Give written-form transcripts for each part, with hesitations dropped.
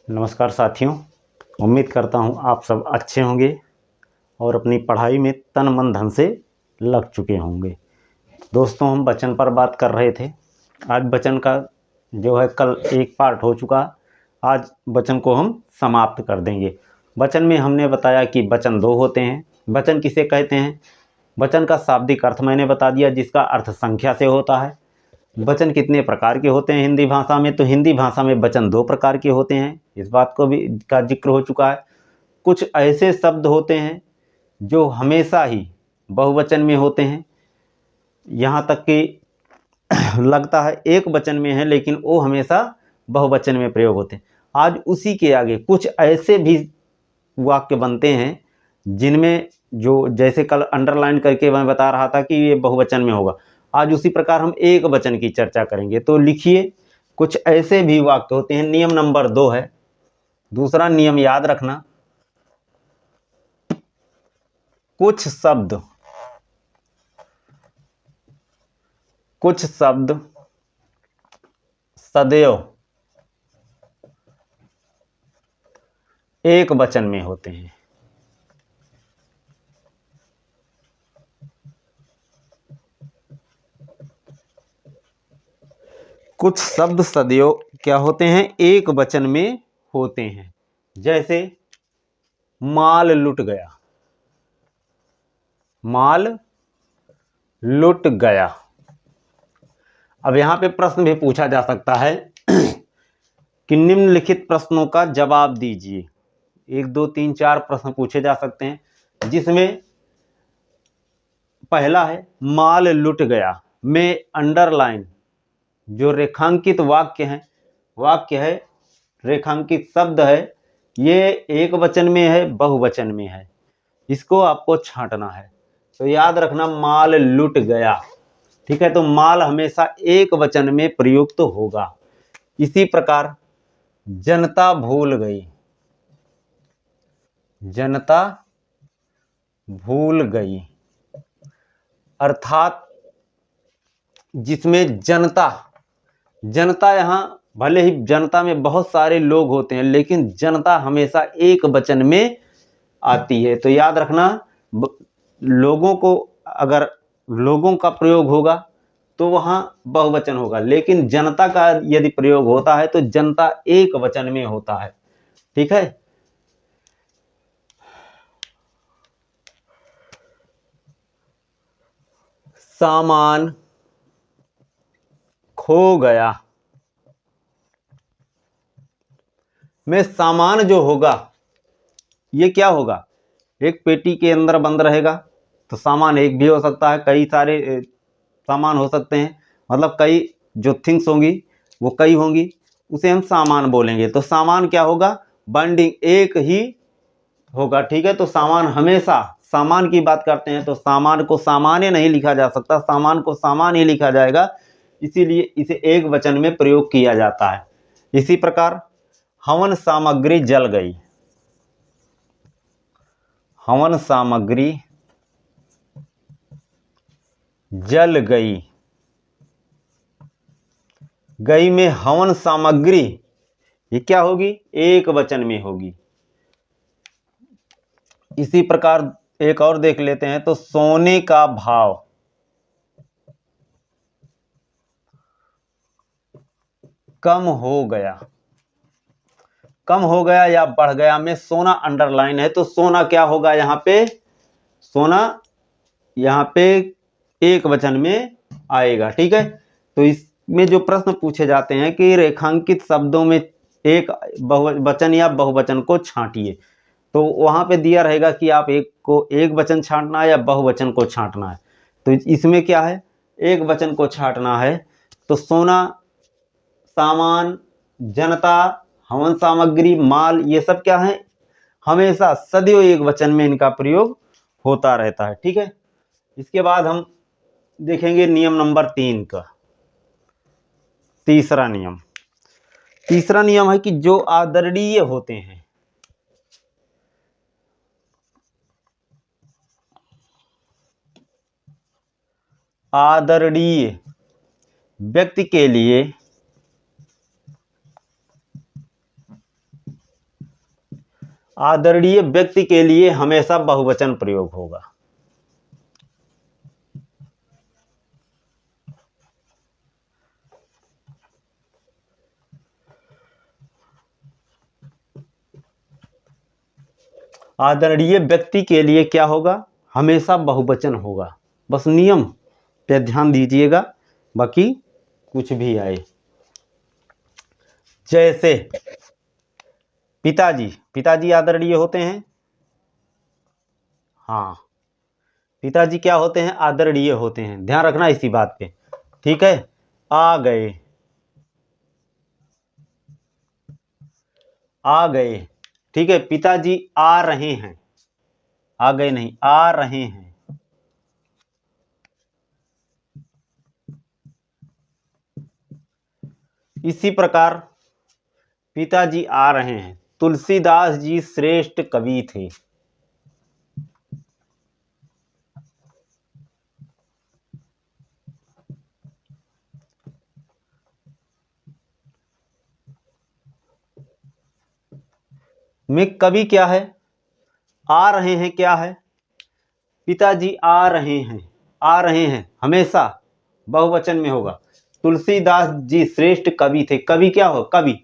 नमस्कार साथियों, उम्मीद करता हूँ आप सब अच्छे होंगे और अपनी पढ़ाई में तन मन धन से लग चुके होंगे। दोस्तों, हम वचन पर बात कर रहे थे। आज वचन का जो है कल एक पार्ट हो चुका, आज वचन को हम समाप्त कर देंगे। वचन में हमने बताया कि वचन दो होते हैं। वचन किसे कहते हैं? वचन का शाब्दिक अर्थ मैंने बता दिया, जिसका अर्थ संख्या से होता है। वचन कितने प्रकार के होते हैं हिंदी भाषा में? तो हिंदी भाषा में वचन दो प्रकार के होते हैं, इस बात को भी का जिक्र हो चुका है। कुछ ऐसे शब्द होते हैं जो हमेशा ही बहुवचन में होते हैं, यहाँ तक कि लगता है एक वचन में है लेकिन वो हमेशा बहुवचन में प्रयोग होते हैं। आज उसी के आगे कुछ ऐसे भी वाक्य बनते हैं जिनमें जो जैसे कल अंडरलाइन करके मैं बता रहा था कि ये बहुवचन में होगा, आज उसी प्रकार हम एक वचन की चर्चा करेंगे। तो लिखिए, कुछ ऐसे भी वाक्य होते हैं। नियम नंबर 2 है, दूसरा नियम याद रखना, कुछ शब्द सदैव एक वचन में होते हैं। कुछ शब्द सदैव क्या होते हैं? एक वचन में होते हैं। जैसे माल लुट गया, माल लुट गया। अब यहां पे प्रश्न भी पूछा जा सकता है कि निम्नलिखित प्रश्नों का जवाब दीजिए। 1 2 3 4 प्रश्न पूछे जा सकते हैं, जिसमें पहला है माल लुट गया में अंडरलाइन जो रेखांकित वाक्य है, रेखांकित शब्द है, ये एक वचन में है, बहुवचन में है, इसको आपको छांटना है। तो याद रखना, माल लुट गया, ठीक है। तो माल हमेशा एक वचन में प्रयुक्त होगा। इसी प्रकार जनता भूल गई, जनता भूल गई, अर्थात जिसमें जनता यहां भले ही जनता में बहुत सारे लोग होते हैं, लेकिन जनता हमेशा एक वचन में आती है। तो याद रखना, लोगों को अगर लोगों का प्रयोग होगा तो वहां बहुवचन होगा, लेकिन जनता का यदि प्रयोग होता है तो जनता एक वचन में होता है, ठीक है। सामान खो गया में सामान जो होगा ये क्या होगा? एक पेटी के अंदर बंद रहेगा तो सामान एक भी हो सकता है, कई सारे सामान हो सकते हैं, मतलब कई जो थिंग्स होंगी वो कई होंगी, उसे हम सामान बोलेंगे। तो सामान क्या होगा? बाइंडिंग एक ही होगा, ठीक है। तो सामान, हमेशा सामान की बात करते हैं तो सामान को सामान्य नहीं लिखा जा सकता, सामान को सामान ही लिखा जाएगा, इसीलिए इसे एक वचन में प्रयोग किया जाता है। इसी प्रकार हवन सामग्री जल गई, हवन सामग्री जल गई, गई में हवन सामग्री ये क्या होगी? एक वचन में होगी। इसी प्रकार एक और देख लेते हैं, तो सोने का भाव कम हो गया, कम हो गया या बढ़ गया में सोना अंडरलाइन है, तो सोना क्या होगा? यहां पे सोना यहां पे एक वचन में आएगा, ठीक है। तो इसमें जो प्रश्न पूछे जाते हैं कि रेखांकित शब्दों में एक वचन या बहुवचन को छांटिए, तो वहां पे दिया रहेगा कि आप एक को एक वचन छांटना है या बहुवचन को छांटना है। तो इसमें क्या है? एक वचन को छांटना है। तो सोना, सामान, जनता, हवन सामग्री, माल, ये सब क्या है? हमेशा सदैव एक वचन में इनका प्रयोग होता रहता है, ठीक है। इसके बाद हम देखेंगे नियम नंबर 3 का तीसरा नियम है कि जो आदरणीय होते हैं, आदरणीय व्यक्ति के लिए आदरणीय व्यक्ति के लिए हमेशा बहुवचन प्रयोग होगा। आदरणीय व्यक्ति के लिए क्या होगा? हमेशा बहुवचन होगा। बस नियम पे ध्यान दीजिएगा, बाकी कुछ भी आए। जैसे पिताजी, पिताजी आदरणीय होते हैं। हाँ, पिताजी क्या होते हैं? आदरणीय होते हैं। ध्यान रखना इसी बात पे, ठीक है। आ गए, आ गए, ठीक है। पिताजी आ रहे हैं, आ गए नहीं, आ रहे हैं। इसी प्रकार पिताजी आ रहे हैं। तुलसीदास जी श्रेष्ठ कवि थे। में कवि क्या है? आ रहे हैं क्या है? पिताजी आ रहे हैं, आ रहे हैं हमेशा बहुवचन में होगा। तुलसीदास जी श्रेष्ठ कवि थे। कवि क्या हो? कवि,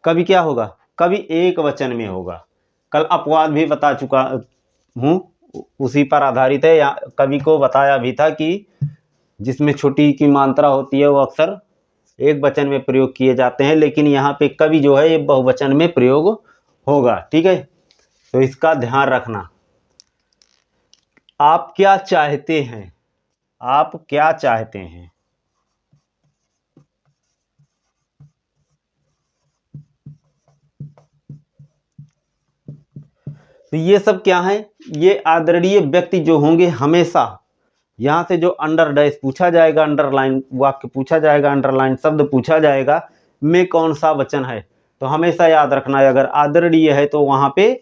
कवि क्या होगा? कवि एक वचन में होगा। कल अपवाद भी बता चुका हूं, उसी पर आधारित है। या कवि को बताया भी था कि जिसमें छोटी की मात्रा होती है वो अक्सर एक वचन में प्रयोग किए जाते हैं, लेकिन यहाँ पे कवि जो है ये बहुवचन में प्रयोग होगा, ठीक है। तो इसका ध्यान रखना। आप क्या चाहते हैं? आप क्या चाहते हैं? तो ये सब क्या है? ये आदरणीय व्यक्ति जो होंगे हमेशा, यहां से जो अंडर डैश पूछा जाएगा, अंडरलाइन वाक्य पूछा जाएगा, अंडरलाइन शब्द पूछा जाएगा, में कौन सा वचन है, तो हमेशा याद रखना है अगर आदरणीय है तो वहां पे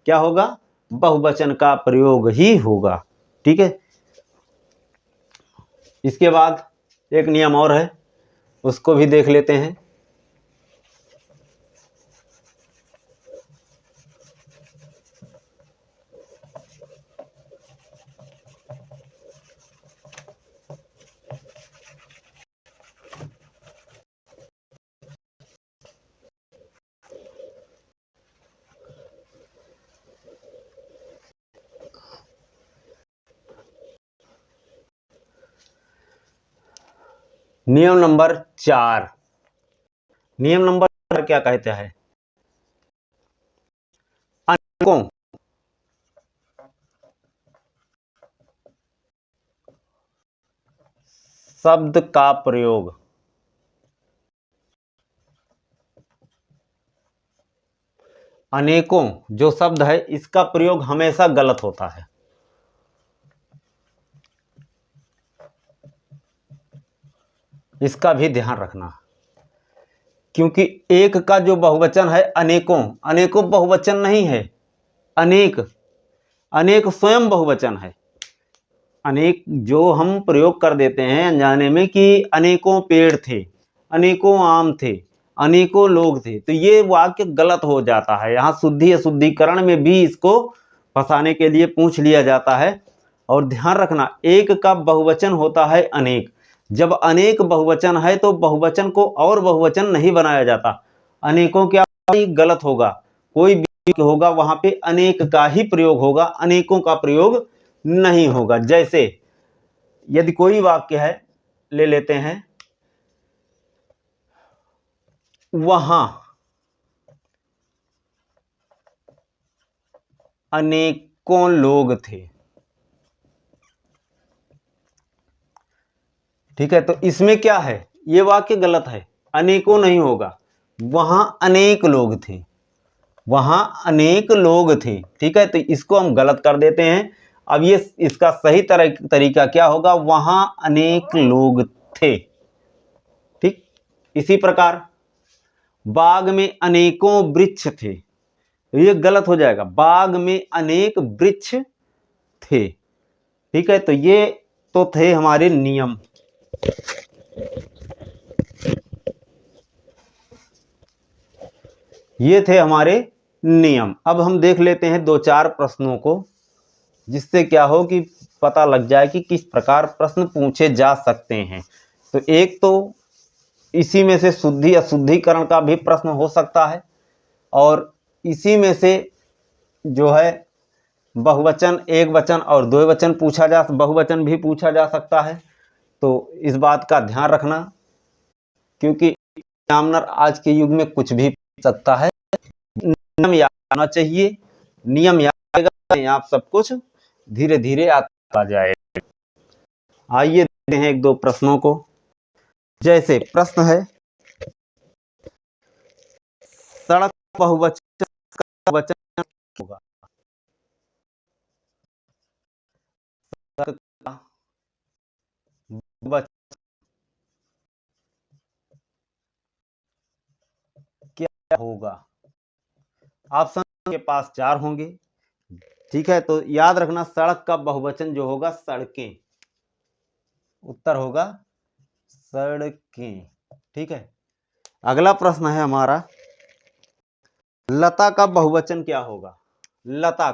क्या होगा? बहुवचन का प्रयोग ही होगा, ठीक है। इसके बाद एक नियम और है, उसको भी देख लेते हैं। नियम नंबर 4। नियम नंबर 4 क्या कहता है? अनेकों शब्द का प्रयोग, अनेकों जो शब्द है इसका प्रयोग हमेशा गलत होता है। इसका भी ध्यान रखना, क्योंकि एक का जो बहुवचन है अनेकों, अनेकों बहुवचन नहीं है। अनेक, अनेक स्वयं बहुवचन है। अनेक जो हम प्रयोग कर देते हैं अनजाने में कि अनेकों पेड़ थे, अनेकों आम थे, अनेकों लोग थे, तो ये वाक्य गलत हो जाता है। यहाँ शुद्धि अशुद्धिकरण में भी इसको फंसाने के लिए पूछ लिया जाता है। और ध्यान रखना, एक का बहुवचन होता है अनेक। जब अनेक बहुवचन है तो बहुवचन को और बहुवचन नहीं बनाया जाता। अनेकों क्या गलत होगा, कोई भी होगा वहां पे अनेक का ही प्रयोग होगा, अनेकों का प्रयोग नहीं होगा। जैसे यदि कोई वाक्य है, ले लेते हैं, वहां अनेकों लोग थे, ठीक है। तो इसमें क्या है? ये वाक्य गलत है, अनेकों नहीं होगा, वहां अनेक लोग थे, वहां अनेक लोग थे, ठीक है। तो इसको हम गलत कर देते हैं। अब ये इसका सही तरीका क्या होगा? वहां अनेक लोग थे, ठीक। इसी प्रकार बाग में अनेकों वृक्ष थे, ये गलत हो जाएगा, बाग में अनेक वृक्ष थे, ठीक है। तो ये तो थे हमारे नियम। ये थे हमारे नियम। अब हम देख लेते हैं दो चार प्रश्नों को, जिससे क्या हो कि पता लग जाए कि किस प्रकार प्रश्न पूछे जा सकते हैं। तो एक तो इसी में से शुद्धि अशुद्धिकरण का भी प्रश्न हो सकता है, और इसी में से जो है बहुवचन, एक वचन और द्विवचन बहुवचन भी पूछा जा सकता है। तो इस बात का ध्यान रखना, क्योंकि एग्जामिनर आज के युग में कुछ भी पूछ सकता है। नियम याद आना चाहिए, नियम याद आएगा आप सब कुछ धीरे धीरे आता जाएगा। आइए देखते हैं एक दो प्रश्नों को। जैसे प्रश्न है, सड़क बहुवचन का वचन होगा। सड़क का बहुवचन क्या होगा? ऑप्शन के पास 4 होंगे। ठीक है, तो याद रखना सड़क का बहुवचन जो होगा सड़कें, उत्तर होगा सड़कें। ठीक है, अगला प्रश्न है हमारा, लता का बहुवचन क्या होगा? लता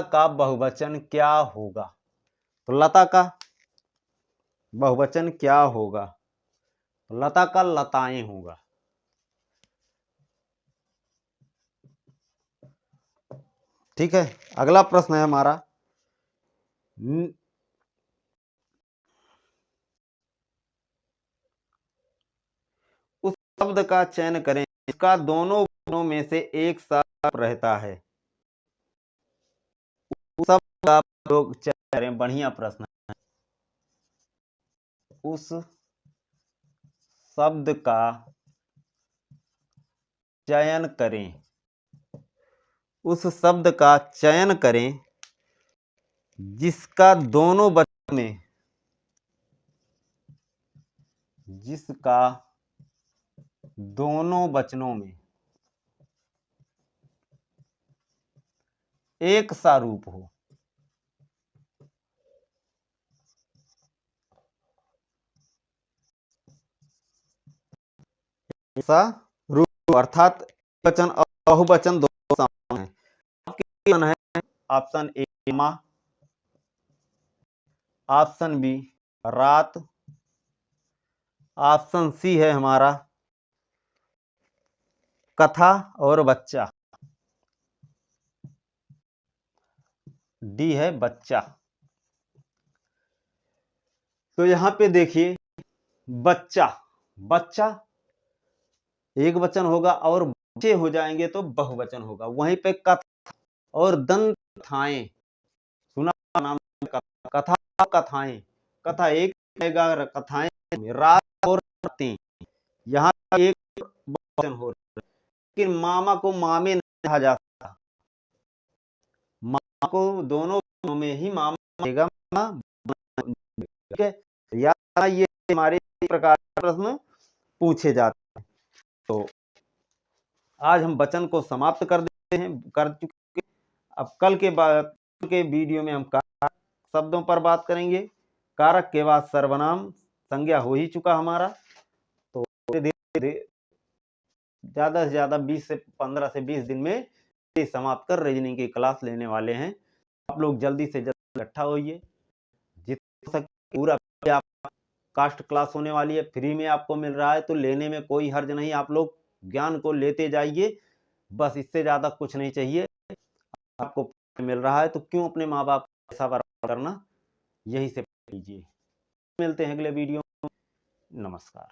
का बहुवचन क्या होगा? तो लता का बहुवचन क्या होगा? लता का लताएं होगा। ठीक है, अगला प्रश्न है हमारा, उस शब्द का चयन करें जिसका दोनों वर्णों में से एक साथ रहता है। उस शब्द का प्रयोग चयन करें। बढ़िया प्रश्न है। उस शब्द का चयन करें, उस शब्द का चयन करें जिसका दोनों वचनों में, जिसका दोनों वचनों में एक सा रूप हो। ऐसा रूप अर्थात वचन और बहुवचन दोनों समान है। आपके ऑप्शन है, ऑप्शन ए माँ, ऑप्शन बी रात, ऑप्शन सी है हमारा कथा और बच्चा, डी है बच्चा। तो यहां पे देखिए, बच्चा एक वचन होगा और बच्चे हो जाएंगे तो बहुवचन होगा। वहीं पे कथा और दंत कथाएं, सुना नाम कथा, कथाएं, कथा एक रहेगा, कथाएं रात और रातें, यहाँ एक बहुवचन हो रहा है। लेकिन मामा को मामे नहीं कहा जा सकता, मामा को दोनों में ही मामा रहेगा। ठीक है, या ये हमारे प्रकार के प्रश्न पूछे जाते हैं। तो आज हम वचन को समाप्त कर चुके। अब कल के वीडियो में हम कारक शब्दों पर बात करेंगे। कारक के बाद सर्वनाम संज्ञा हो ही चुका हमारा। तो धीरे धीरे ज्यादा से ज्यादा 15 से 20 दिन में समाप्त कर रीजनिंग की क्लास लेने वाले हैं। आप लोग जल्दी से जल्दी इकट्ठा होइए, जितना हो सके पूरा। कास्ट क्लास होने वाली है, फ्री में आपको मिल रहा है, तो लेने में कोई हर्ज नहीं। आप लोग ज्ञान को लेते जाइए, बस इससे ज्यादा कुछ नहीं चाहिए। आपको मिल रहा है तो क्यों अपने माँ बाप को पैसा बर्बाद करना, यही से लीजिए। मिलते हैं अगले वीडियो में। नमस्कार।